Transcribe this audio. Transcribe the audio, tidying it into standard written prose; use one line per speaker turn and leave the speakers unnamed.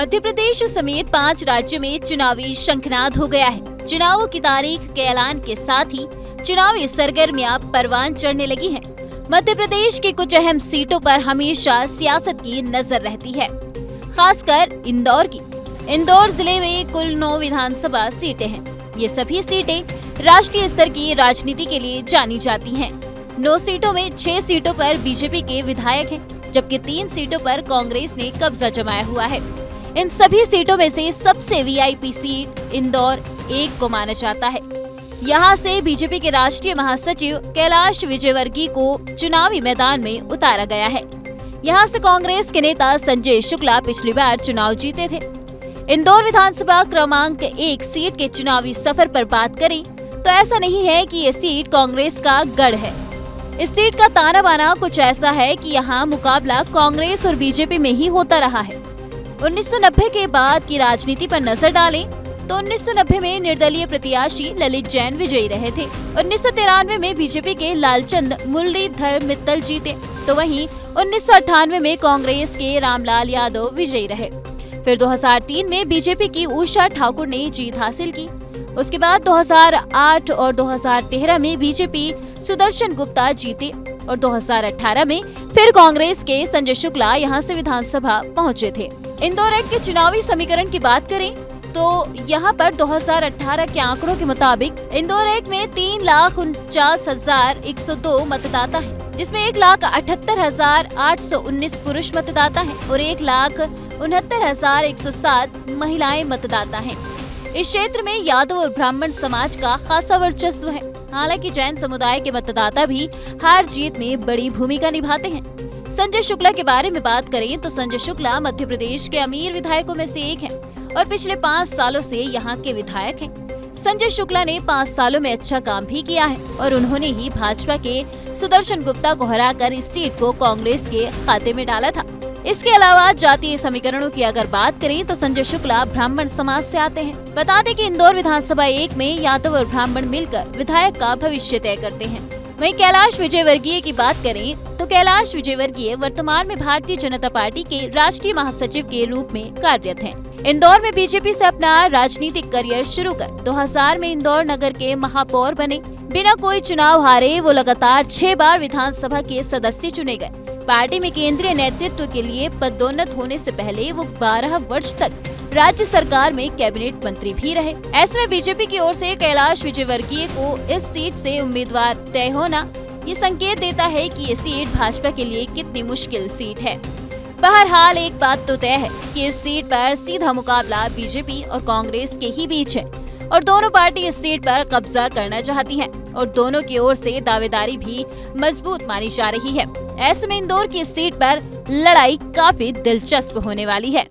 मध्य प्रदेश समेत 5 राज्यों में चुनावी शंखनाद हो गया है। चुनावों की तारीख के ऐलान के साथ ही चुनावी सरगर्मियां परवान चढ़ने लगी हैं। मध्य प्रदेश की कुछ अहम सीटों पर हमेशा सियासत की नजर रहती है, खासकर इंदौर की। इंदौर जिले में कुल 9 विधानसभा सीटें हैं। ये सभी सीटें राष्ट्रीय स्तर की राजनीति के लिए जानी जाती हैं। 9 सीटों में 6 सीटों पर बीजेपी के विधायक हैं, जबकि 3 सीटों पर कांग्रेस ने कब्जा जमाया हुआ है। इन सभी सीटों में से सबसे वीआईपी सीट इंदौर 1 को माना जाता है। यहाँ से बीजेपी के राष्ट्रीय महासचिव कैलाश विजयवर्गीय को चुनावी मैदान में उतारा गया है। यहाँ से कांग्रेस के नेता संजय शुक्ला पिछली बार चुनाव जीते थे। इंदौर विधानसभा क्रमांक 1 सीट के चुनावी सफर पर बात करें तो ऐसा नहीं है कि ये सीट कांग्रेस का गढ़ है। इस सीट का ताना बाना कुछ ऐसा है कि यहाँ मुकाबला कांग्रेस और बीजेपी में ही होता रहा है। 1990 के बाद की राजनीति पर नजर डालें तो 1990 में निर्दलीय प्रत्याशी ललित जैन विजयी रहे थे। 1993 में बीजेपी के लालचंद मुरलीधर मित्तल जीते, तो वहीं 1998 में कांग्रेस के रामलाल यादव विजयी रहे। फिर 2003 में बीजेपी की उषा ठाकुर ने जीत हासिल की। उसके बाद 2008 और 2013 में बीजेपी सुदर्शन गुप्ता जीते और 2018 में फिर कांग्रेस के संजय शुक्ला यहां से विधानसभा पहुंचे थे। इंदौर 1 के चुनावी समीकरण की बात करें तो यहां पर 2018 के आंकड़ों के मुताबिक इंदौर 1 में 3,49,102 मतदाता हैं, जिसमें 1,78,819 पुरुष मतदाता हैं और 1,69,107 महिलाएं मतदाता हैं। इस क्षेत्र में यादव और ब्राह्मण समाज का खासा वर्चस्व है। हालांकि जैन समुदाय के मतदाता भी हार जीत में बड़ी भूमिका निभाते हैं। संजय शुक्ला के बारे में बात करें तो संजय शुक्ला मध्य प्रदेश के अमीर विधायकों में से एक हैं और पिछले 5 सालों से यहाँ के विधायक हैं। संजय शुक्ला ने 5 सालों में अच्छा काम भी किया है और उन्होंने ही भाजपा के सुदर्शन गुप्ता को हराकर इस सीट को कांग्रेस के खाते में डाला था। इसके अलावा जातीय समीकरणों की अगर बात करें तो संजय शुक्ला ब्राह्मण समाज से आते हैं। बता दें कि इंदौर विधानसभा 1 में यादव और ब्राह्मण मिलकर विधायक का भविष्य तय करते हैं। वहीं कैलाश विजयवर्गीय की बात करें तो कैलाश विजयवर्गीय वर्तमान में भारतीय जनता पार्टी के राष्ट्रीय महासचिव के रूप में कार्यरत हैं। इंदौर में बीजेपी से अपना राजनीतिक करियर शुरू कर 2000 में इंदौर नगर के महापौर बने। बिना कोई चुनाव हारे वो लगातार 6 बार विधानसभा के सदस्य चुने गए। पार्टी में केंद्रीय नेतृत्व के लिए पदोन्नत होने से पहले वो 12 वर्ष तक राज्य सरकार में कैबिनेट मंत्री भी रहे। ऐसे में बीजेपी की ओर से कैलाश विजयवर्गीय को इस सीट से उम्मीदवार तय होना ये संकेत देता है कि ये सीट भाजपा के लिए कितनी मुश्किल सीट है। बहरहाल एक बात तो तय है कि इस सीट पर सीधा मुकाबला बीजेपी और कांग्रेस के ही बीच है और दोनों पार्टी इस सीट पर कब्जा करना चाहती हैं और दोनों की ओर से दावेदारी भी मजबूत मानी जा रही है। ऐसे में इंदौर की इस सीट पर लड़ाई काफी दिलचस्प होने वाली है।